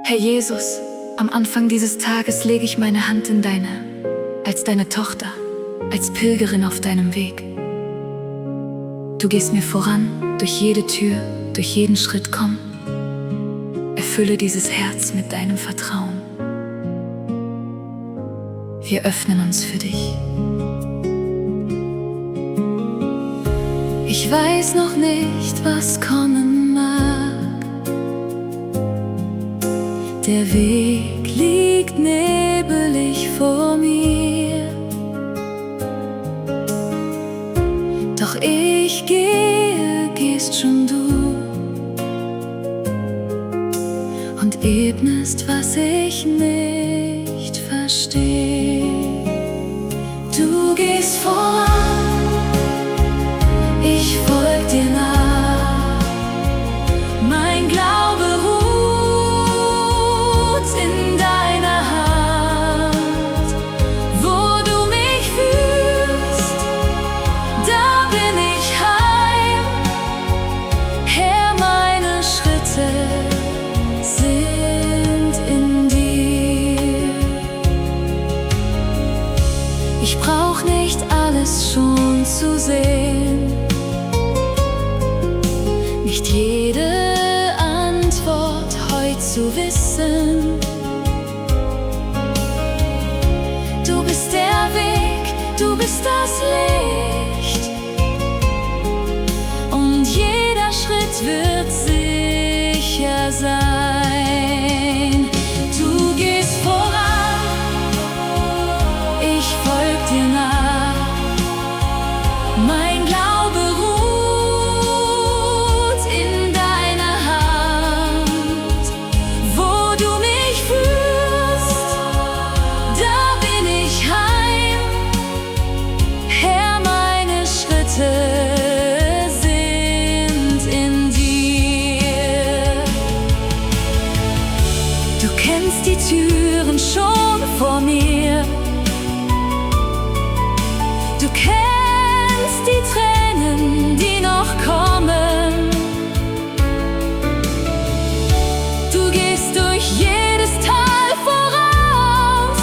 Herr Jesus, am Anfang dieses Tages lege ich meine Hand in deine, als deine Tochter, als Pilgerin auf deinem Weg. Du gehst mir voran, durch jede Tür, durch jeden Schritt komm. Erfülle dieses Herz mit deinem Vertrauen. Wir öffnen uns für dich. Ich weiß noch nicht, was kommen mag. Der Weg liegt nebelig vor mir. Doch ich gehe, gehst schon du und ebnest, was ich nicht verstehe. Du gehst voran, ich folg dir nach. Mein Glaube ruht in deiner Hand. Wo du mich führst, da bin ich heim. Herr, meine Schritte sind in dir. Ich brauch nicht alles schon zu sehen, nicht jede Antwort heut zu wissen. Du bist der Weg, du bist das Licht, und jeder Schritt wird sicher sein. Du gehst voran, ich folg dir nach. Mein Glaube ruht in deiner Hand. Wo du mich führst, da bin ich heim. Herr, meine Schritte sind in dir. Du kennst die Türen schon vor mir. Du kennst die Tränen, die noch kommen. Du gehst durch jedes Tal voraus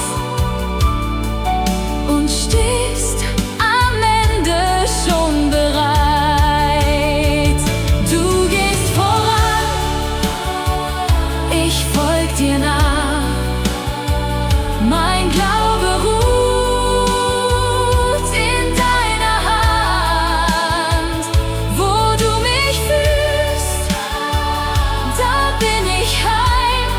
und stehst am Ende schon bereit. Du gehst voran, ich folg dir nach. Mein Glaube ruht in deiner Hand. Wo du mich führst, da bin ich heim.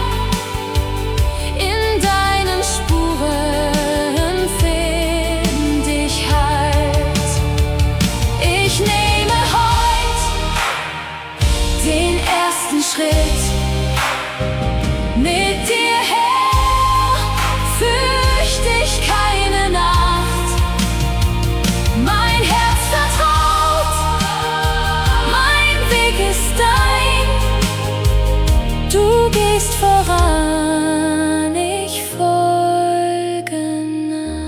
In deinen Spuren find ich Halt. Ich nehme heut den ersten Schritt mit dir, Herr, fürcht ich keine Nacht. Mein Herz vertraut, mein Weg ist dein. Du gehst voran, ich folge nach.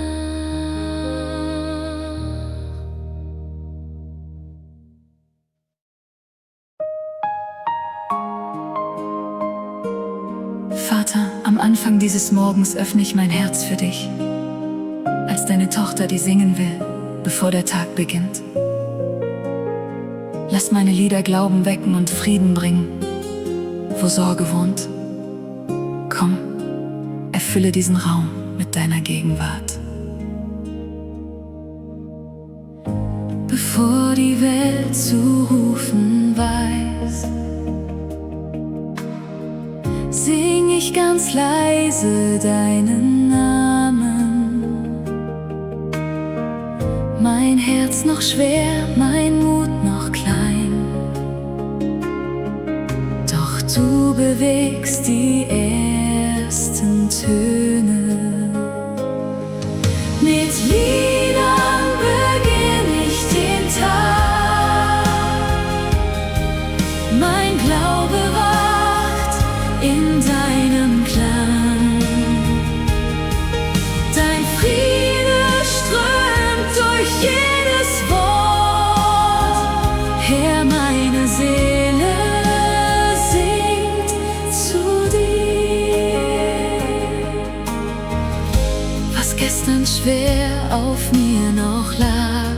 Vater, am Anfang dieses Morgens öffne ich mein Herz für dich, als deine Tochter, die singen will, bevor der Tag beginnt. Lass meine Lieder Glauben wecken und Frieden bringen, wo Sorge wohnt. Komm, erfülle diesen Raum mit deiner Gegenwart. Bevor die Welt zu rufen weiß, sing ich ganz leise deinen Namen. Mein Herz noch schwer, mein Mut noch klein, doch du bewegst die ersten Töne. Mit Liedern beginn ich den Tag. Mein Glaube wacht in deinem Klang. Dein Friede strömt durch jedes Wort. Herr, meine Seele singt zu dir. auf mir noch lag,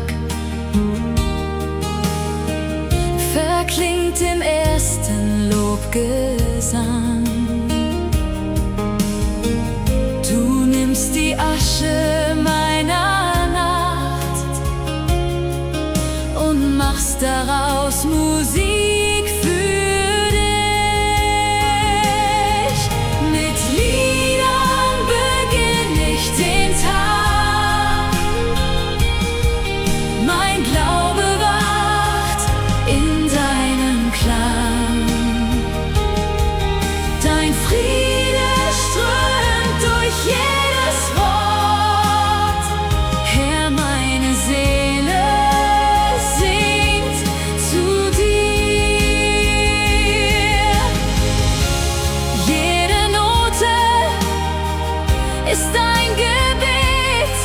verklingt im ersten Lobgesang. Du nimmst die Asche meiner Nacht und machst daraus Musik für dich. Mit Liedern beginn ich den Tag, mein Glaube wacht in deinem Klang. Dein Friede strömt durch jedes Wort, Herr, meine Seele singt zu dir. Jede Note ist ein Gebet,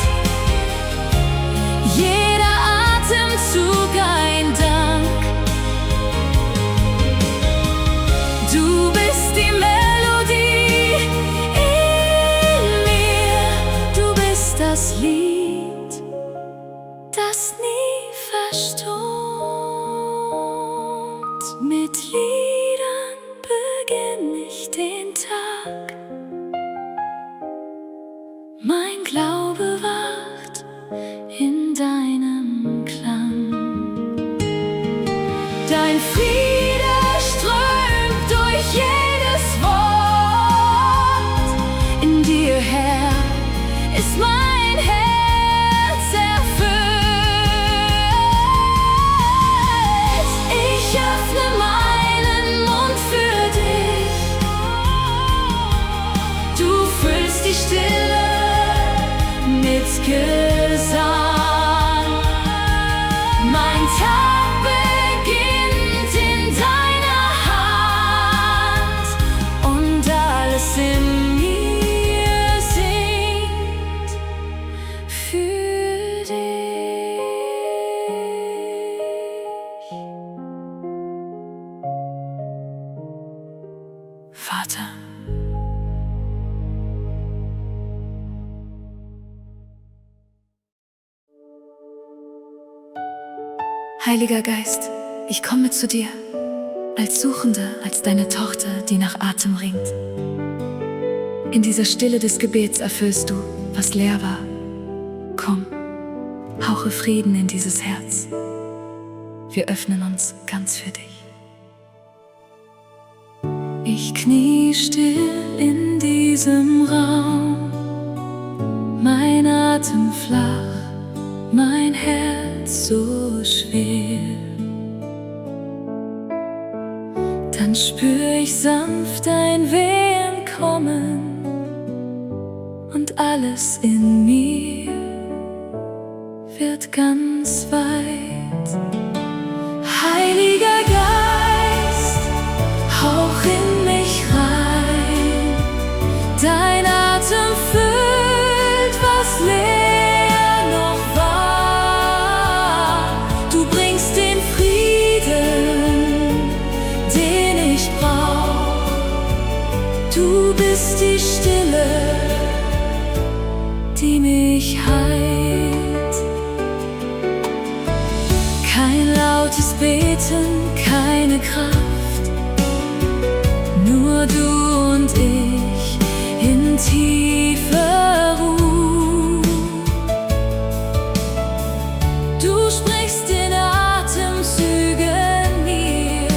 jeder Atemzug ein Dank. Du bist die Melodie in mir, du bist das Lied, das nie verstummt. Mit Liedern beginn ich den Tag, mein Glaube wacht in deinem Klang. Dein Friede strömt durch jedes Wort, in dir, Herr, ist mein Herz erfüllt. Ich öffne meinen Mund für dich, du füllst die Stille mit Gesang. Mein Tag beginnt in deiner Hand und alles in mir singt für dich. Vater, Heiliger Geist, ich komme zu dir, als Suchende, als deine Tochter, die nach Atem ringt. In dieser Stille des Gebets erfüllst du, was leer war. Komm, hauche Frieden in dieses Herz. Wir öffnen uns ganz für dich. Ich knie still in diesem Raum, mein Atem flach, mein Herz so schwer. Dann spür ich sanft ein Wehen kommen und alles in mir wird ganz weit. Heiliger Geist, hauch in mich rein, dein Atem füllt, was leer noch war. Du bringst den Frieden, den ich brauch. Du bist die Stille, die mich heilt. Kein lautes Beten, keine Kraft, nur du und ich in tiefer Ruhe. Du sprichst in Atemzügen mir,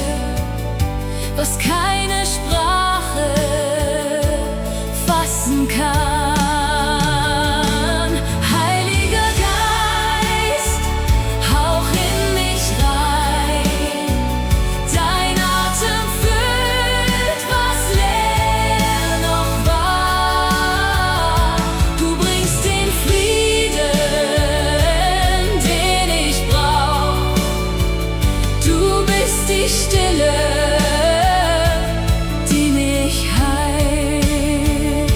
was keine Sprache fassen kann. Die Stille, die mich heilt.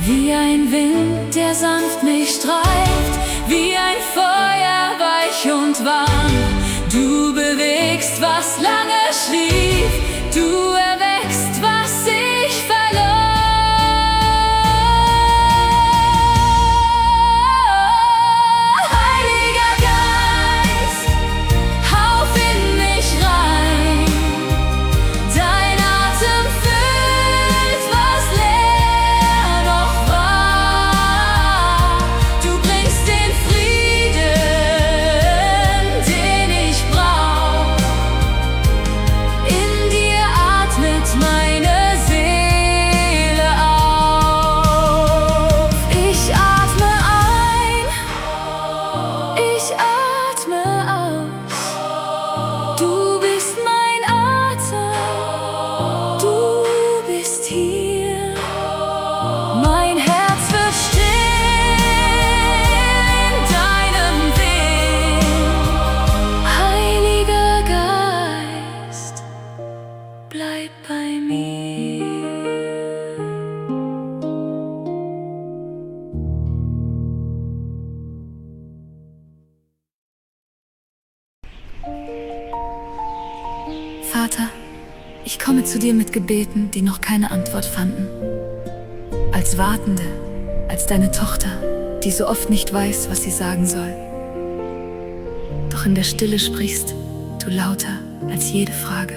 Wie ein Wind, der sanft mich streift, wie ein Feuer weich und warm. Du bewegst, was lange schlief, du erweckst, was ich verlor. bleib bei mir. Vater, ich komme zu dir mit Gebeten, die noch keine Antwort fanden. Als Wartende, als deine Tochter, die so oft nicht weiß, was sie sagen soll. Doch in der Stille sprichst du lauter als jede Frage.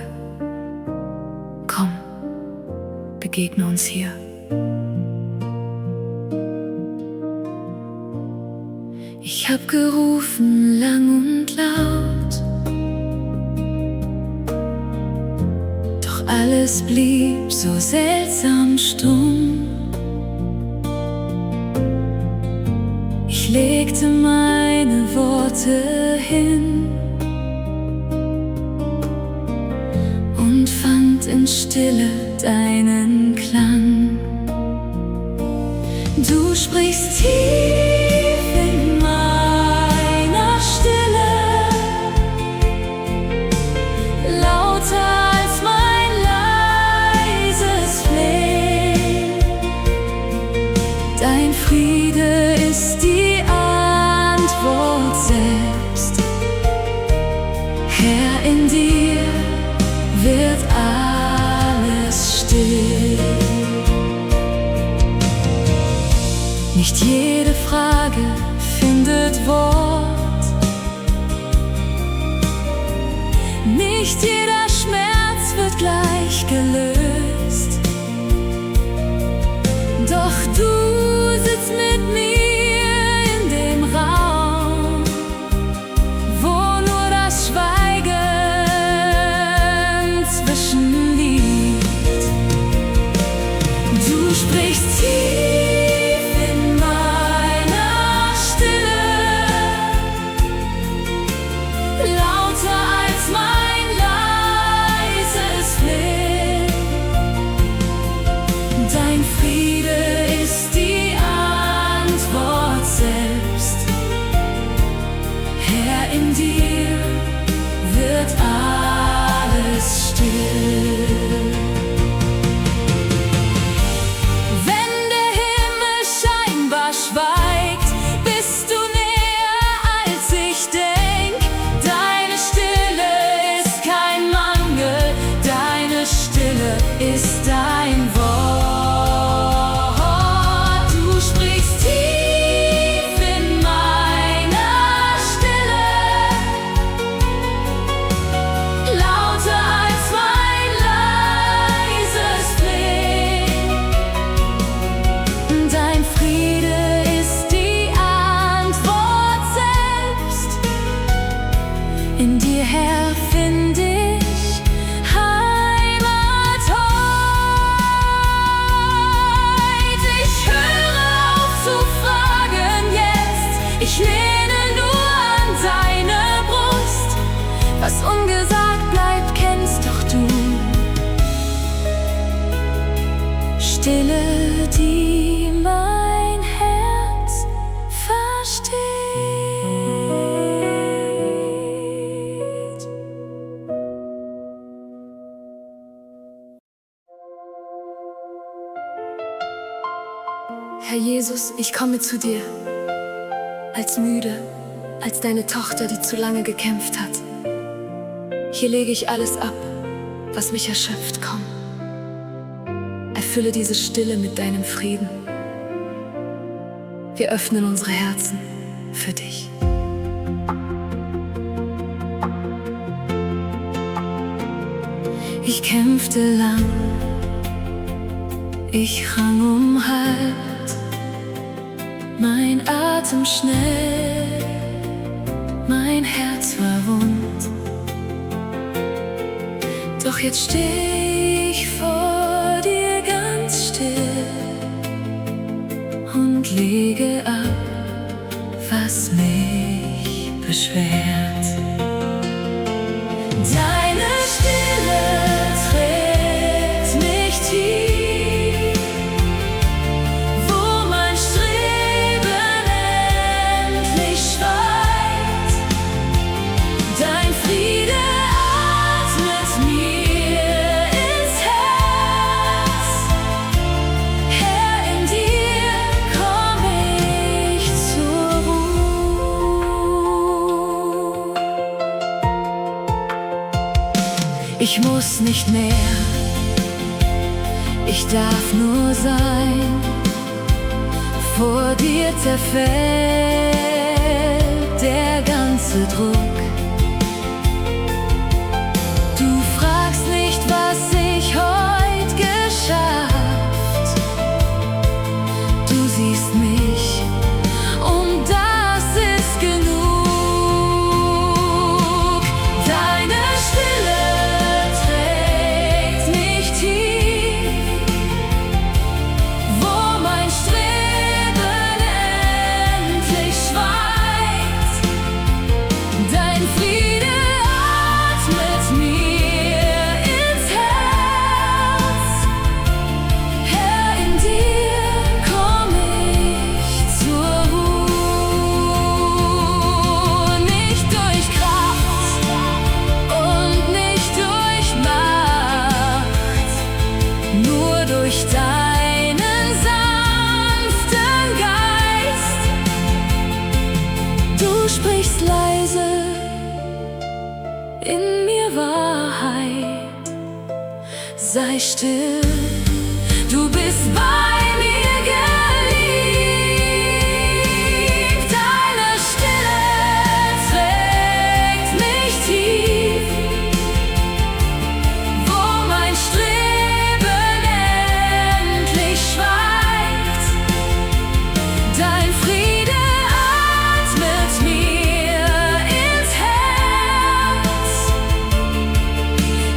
Komm, begegne uns hier. Ich hab gerufen lang und laut, doch alles blieb so seltsam stumm. Ich legte meine Worte hin und fand in Stille deinen Klang. Du sprichst tief in meiner Stille, lauter als mein leises Flehen. Dein Friede ist die Antwort selbst. Herr, in dir wird alles still. Nicht jede Frage findet Wort, nicht jeder Schmerz wird gleich gelöst. Doch du sitzt mit mir in dem Raum, wo nur das Schweigen zwischen liegt. Du sprichst tief in meiner Stille, lauter als mein leises Flehen. Dein Friede ist die Antwort selbst. Herr, in dir wird alles still. Wenn der Himmel scheinbar schweigt, bist du näher als ich denk. Deine Stille ist kein Mangel, deine Stille ist dein Wort. Du sprichst tief in meiner Stille, lauter als mein leises Flehen. Dein Friede ist die Antwort selbst. In dir, Herr, find ich Heimat heut. Ich höre auf zu fragen jetzt, ich lehne nur an deine Brust. Was ungesagt bleibt, kennst doch du. Stille, die mein Herz versteht. Herr Jesus, ich komme zu dir, als müde, als deine Tochter, die zu lange gekämpft hat. Hier lege ich alles ab, was mich erschöpft. Komm, erfülle diese Stille mit deinem Frieden. Wir öffnen unsere Herzen für dich. Ich kämpfte lang, ich rang um Halt, mein Atem schnell, mein Herz war wund. Doch jetzt steh ich vor dir ganz still und lege ab, was mich beschwert. Deine Stille trägt mich tief, wo mein Streben endlich schweigt. Dein Friede atmet mir ins Ich muss nicht mehr, ich darf nur sein. Vor dir zerfällt der ganze Druck. Du fragst nicht, was ich heut geschafft. Du siehst mich und das ist genug. Deine Stille trägt mich tief, wo mein Streben endlich schweigt. Dein Friede atmet mir ins Herz. Herr, in dir komm ich zur Ruhe. Nicht durch Kraft und nicht durch Macht, nur durch deinen sanften Geist. Du sprichst leise in mir Wahrheit. Sei still, du bist bei mir geliebt. Deine Stille trägt mich tief, wo mein Streben endlich schweigt. Dein Friede atmet mir ins Herz.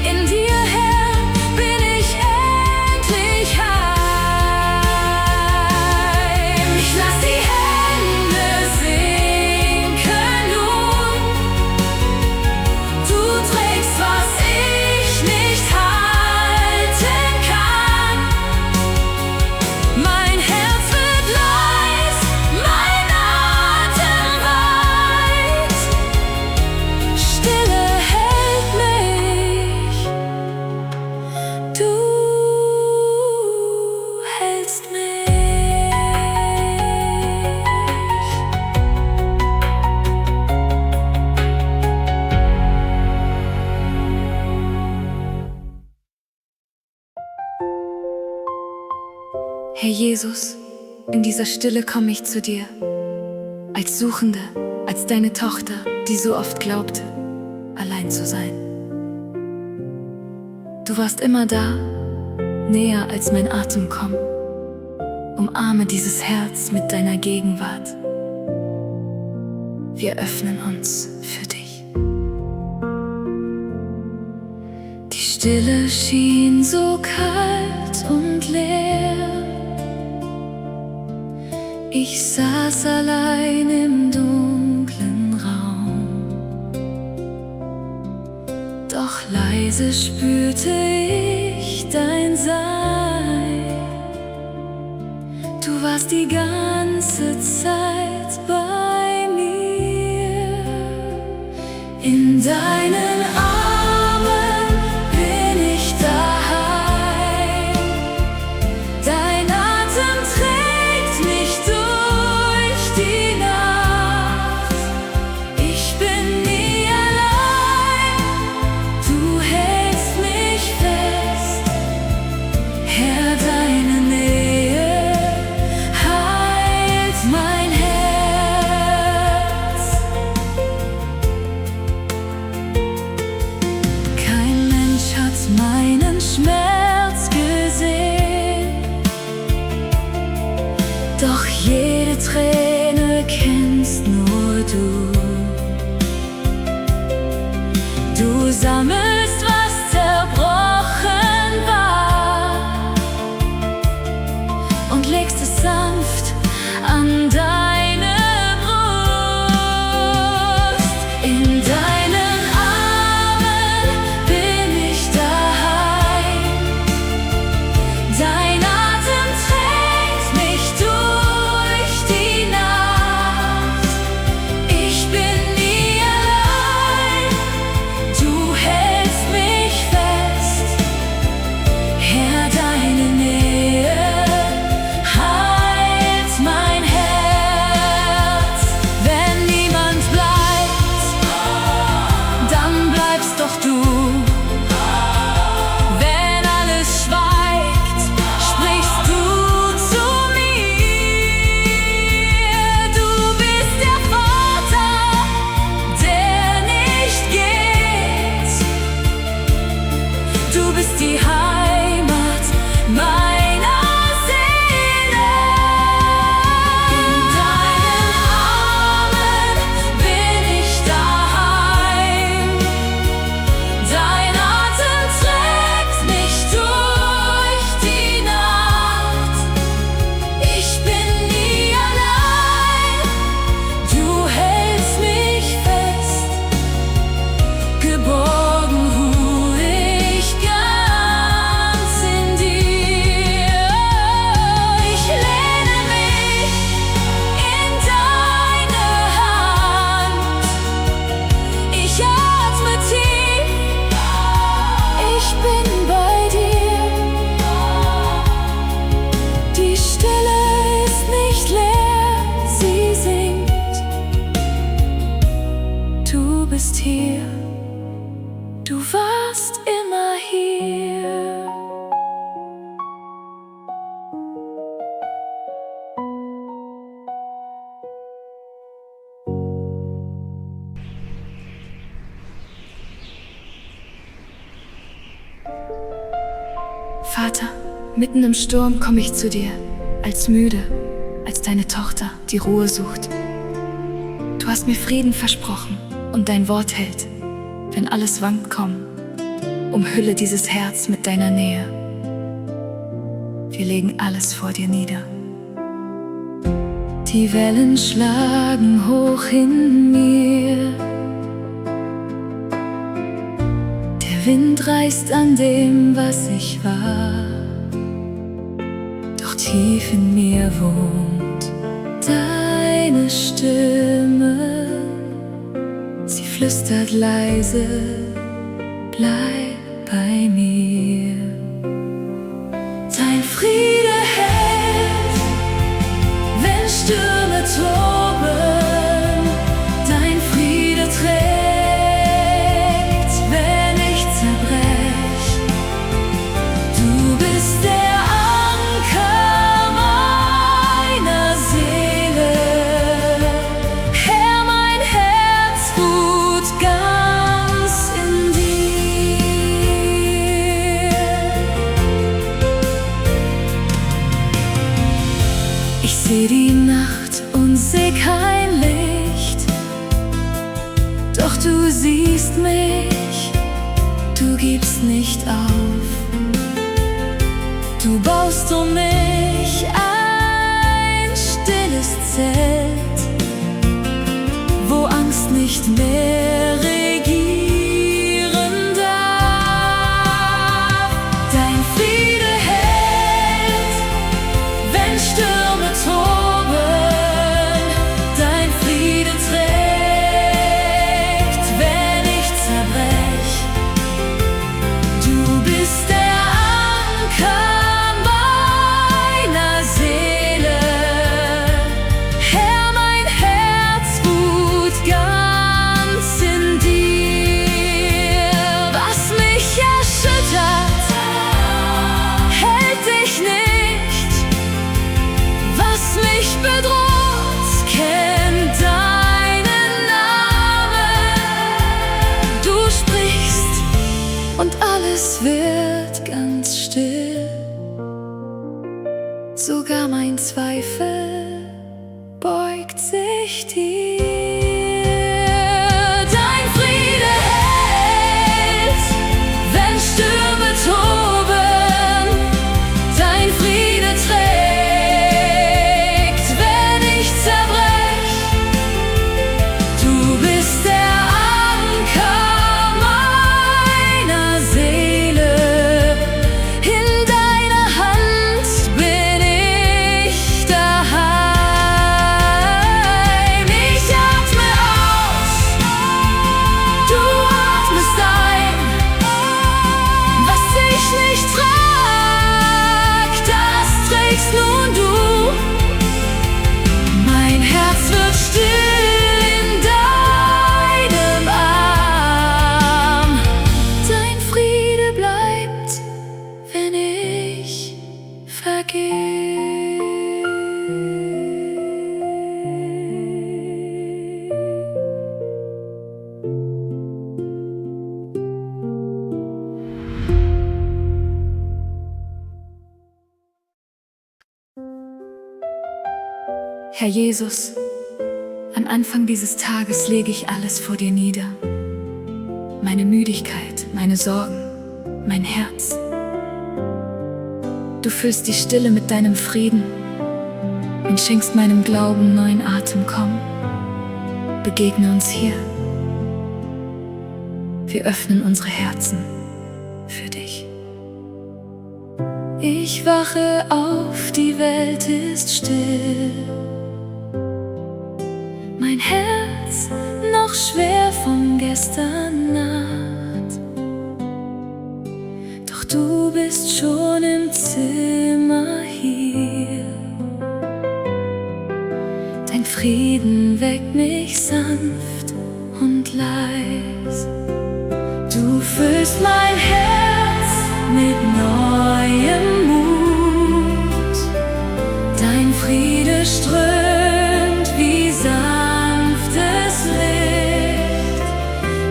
In dir, Herr, bin ich endlich heim. Ich lass die Hände sinken nun. Du trägst, was ich nicht halten kann. Mein Herz wird leis, mein Atem weit. Stille hält mich, du hältst mich. Herr Jesus, in dieser Stille komme ich zu dir, als Suchende, als deine Tochter, die so oft glaubte, allein zu sein. Du warst immer da, näher als mein Atem kommt. Umarme dieses Herz mit deiner Gegenwart. Wir öffnen uns für dich. Die Stille schien so kalt und leer. Ich saß allein im dunklen Raum, doch leise spürte ich dein Sein. Du warst die ganze Zeit bei mir. In deinen Armen bin ich daheim. Dein Atem trägt mich durch die Nacht. Ich bin nie allein, du hältst mich fest. Herr, deine Nähe heilt mein Herz. warst immer hier. Vater, mitten im Sturm komme ich zu dir, als müde, als deine Tochter, die Ruhe sucht. Du hast mir Frieden versprochen und dein Wort hält. Wenn alles wankt, komm, umhülle dieses Herz mit deiner Nähe. Wir legen alles vor dir nieder. Die Wellen schlagen hoch in mir. Der Wind reißt an dem, was ich war. Doch tief in mir wohnt deine Stimme. Sie flüstert leise, bleib bei mir. Dein Friede hält, wenn Stürme toben. Dein Friede trägt, wenn ich zerbrech. Du bist der Anker meiner Seele. Herr, mein Herz ruht ganz in dir. Ich seh die Nacht und seh kein Licht, doch du siehst mich, du gibst nicht auf. Du baust um mich ein stilles Zelt, wo Angst nicht mehr regieren darf. Dein Friede hält, wenn Stürme toben. Dein Friede trägt, wenn ich zerbrech. Du bist der Anker meiner Seele. Herr, mein Herz ruht ganz in dir. Was mich erschüttert, hält dich nicht. Was mich bedroht, kennt deinen Namen. Du sprichst und alles wird ganz still. Sogar mein Zweifel beugt sich dir. Dein Friede hält, wenn Stürme toben. Dein Friede trägt, wenn ich zerbrech. Du bist der Anker meiner Seele. In deiner Hand bin ich daheim. Ich atme aus, du atmest ein. Was ich nicht trag, das trägst nun du. Mein Herz wird still in deinem Arm. Dein Friede bleibt, wenn ich vergeh. Herr Jesus, am Anfang dieses Tages lege ich alles vor dir nieder. Meine Müdigkeit, meine Sorgen, mein Herz. Du füllst die Stille mit deinem Frieden und schenkst meinem Glauben neuen Atem. Komm, begegne uns hier. Wir öffnen unsere Herzen für dich. Ich wache auf, die Welt ist still. Mein Herz noch schwer von gestern Nacht. Doch du bist schon im Zimmer hier. Dein Frieden weckt mich sanft und leis. Du füllst füllst mein Herz mit neuem Mut. Dein Friede strömt wie sanftes Licht.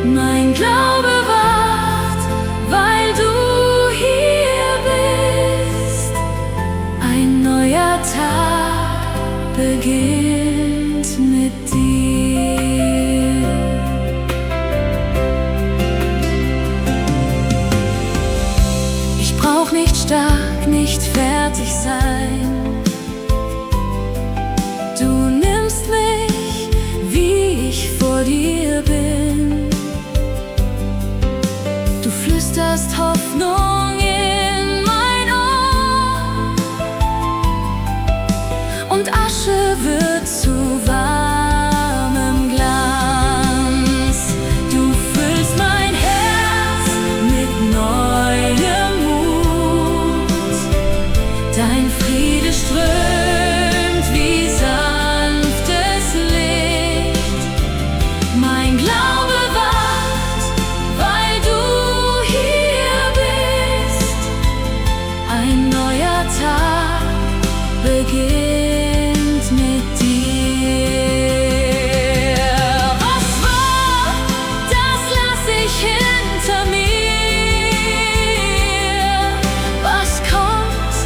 Mein Glaube wacht, weil du hier bist. Ein neuer Tag beginnt mit dir. Ich brauch nicht stark, nicht fertig sein. Du nimmst mich, wie ich vor dir bin. Du flüsterst Hoffnung in mein Ohr und Asche wird zu warmem Glanz. Du füllst mein Herz mit neuem Mut. Dein Friede strömt wie sanftes Licht. Mein Glaube wacht, weil du hier bist. Ein neuer Tag beginnt mit dir. Was war, das lass ich hinter mir. Was kommt,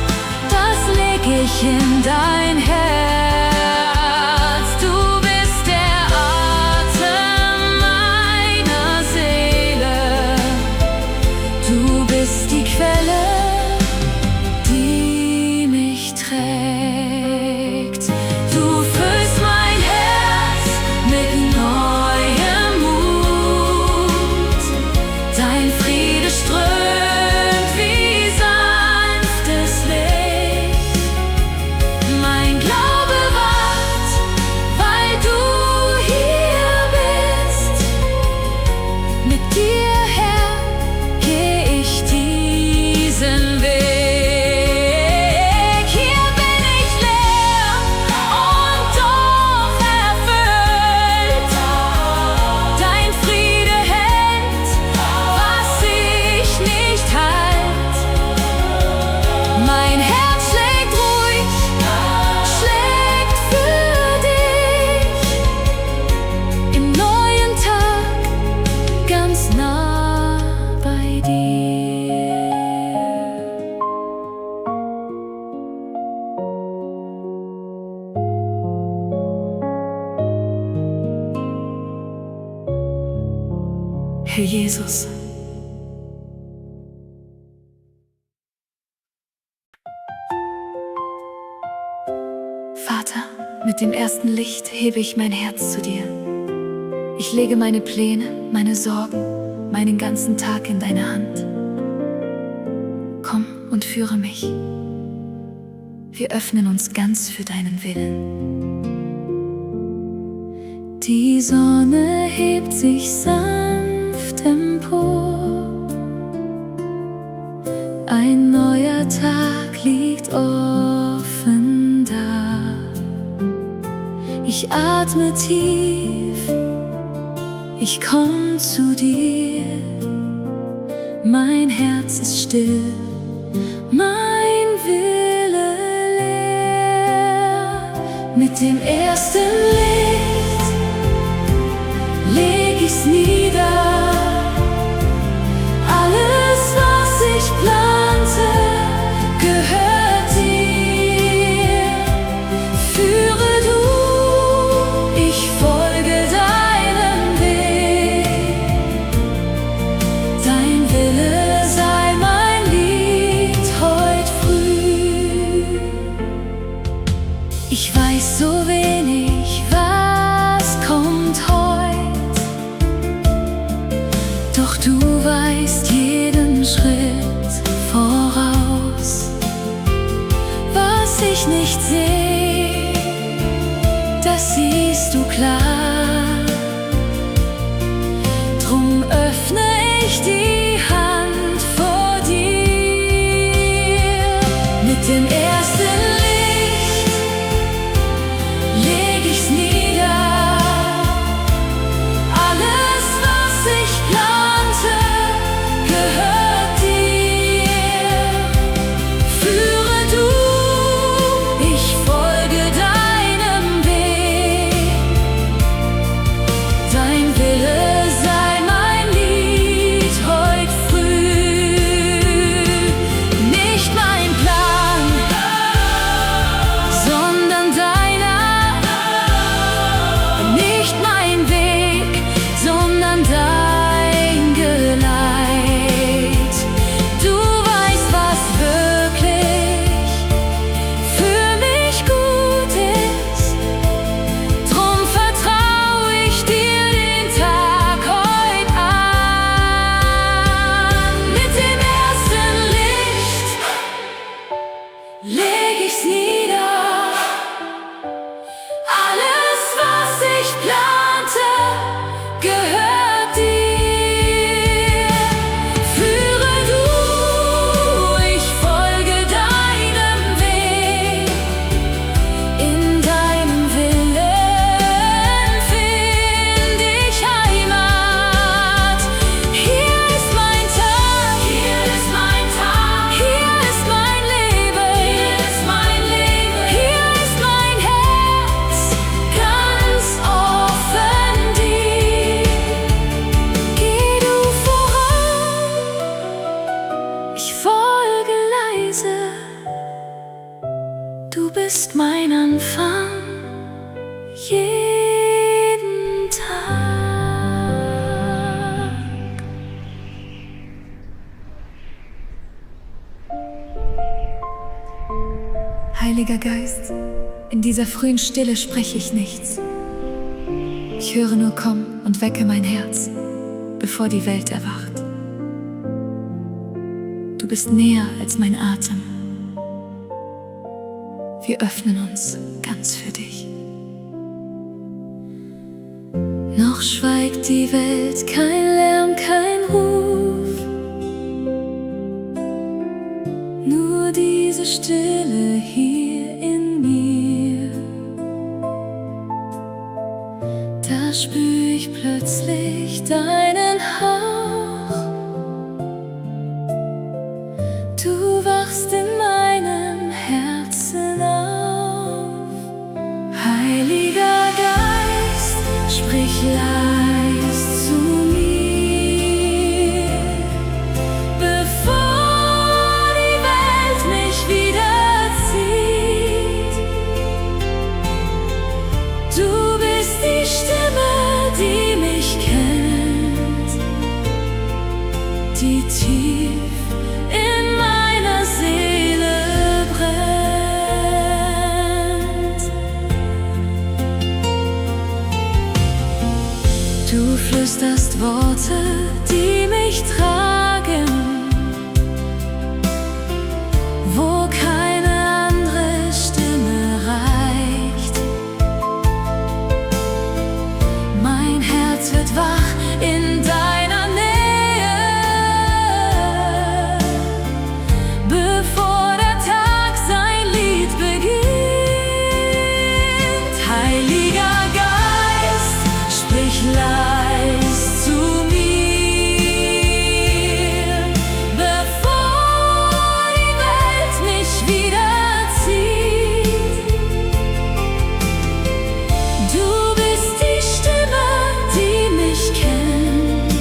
das leg ich in dein Herz. Du bist der Atem meiner Seele. Du bist die Quelle, die mich trägt. Du füllst mein Herz mit neuem Mut. Dein Friede strömt wie sanftes Licht. Mein Glaube wacht, weil du hier bist. Mit dir, Herr, geh ich diesen Weg. Hier bin ich leer und doch erfüllt. Dein Friede hält, was ich nicht halt. Mein Herz schlägt ruhig, schlägt für dich. Im neuen Tag ganz nah bei dir. Herr Jesus, Vater, mit dem ersten Licht hebe ich mein Herz zu dir. Ich lege meine Pläne, meine Sorgen, meinen ganzen Tag in deine Hand. Komm und führe mich. Wir öffnen uns ganz für deinen Willen. Die Sonne hebt sich sanft empor. Ein neuer Tag liegt offen da. Ich atme tief, ich komm zu dir. Mein Herz ist still, mein Wille leer. Mit dem ersten Licht leg ich's nieder. Alles, was ich plante, gehört dir. Führe du, ich folge deinem Weg. Dein Wille sei mein Lied heut früh. Ich weiß so wenig, was kommt heut. Ich folge leise, du bist mein Anfang, jeden Tag. Heiliger Geist, in dieser frühen Stille spreche ich nichts. Ich höre nur, komm und wecke mein Herz, bevor die Welt erwacht. Du bist näher als mein Atem. Wir öffnen uns ganz für dich. Noch schweigt die Welt, kein Lärm, kein Ruf. Nur diese Stille hier in mir. Da spür ich plötzlich deinen Hauch. Du wachst in meinem Herzen auf. Heiliger Geist, sprich leis zu mir, bevor die Welt mich wiederzieht. Du bist die Stimme, die mich kennt, die tief in meiner Seele brennt. Du flüsterst Worte, die mich tragen, wo keine andere Stimme reicht. Mein Herz wird wach in deiner Nähe, bevor der Tag sein Lied beginnt. Heiliger Geist, sprich leis zu mir, bevor die Welt mich wiederzieht. Du bist die Stimme, die mich kennt,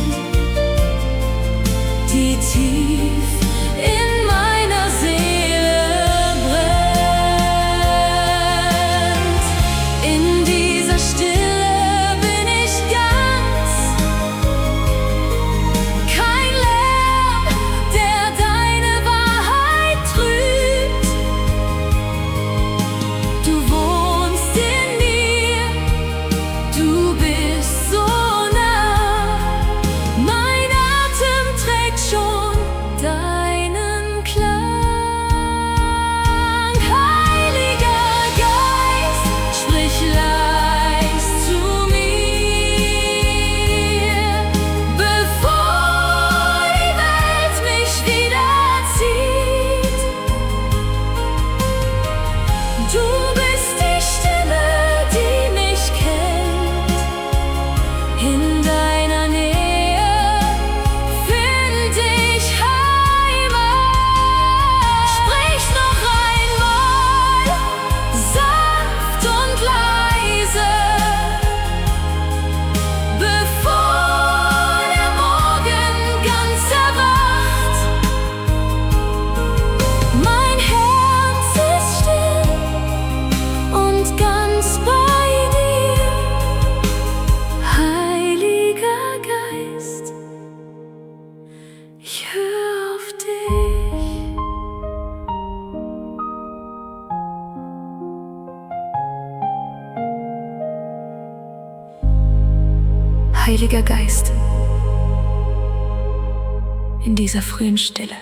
die tief in meiner Seele brennt. In dieser Stille bin ich ganz, kein Lärm, der deine Wahrheit trübt. Du wohnst in mir, du bist so nah. Mein Atem trägt schon deinen Klang. Heiliger Geist, sprich leis zu mir, bevor die Welt mich wiederzieht. Du bist die Stimme, die mich kennt. In deiner Nähe find ich Heimat. Sprich noch einmal, sanft und leise, bevor der Morgen ganz erwacht. Mein Herz ist still und ganz bei dir. Heiliger Geist, ich höre auf dich. Heiliger Geist, in dieser frühen Stille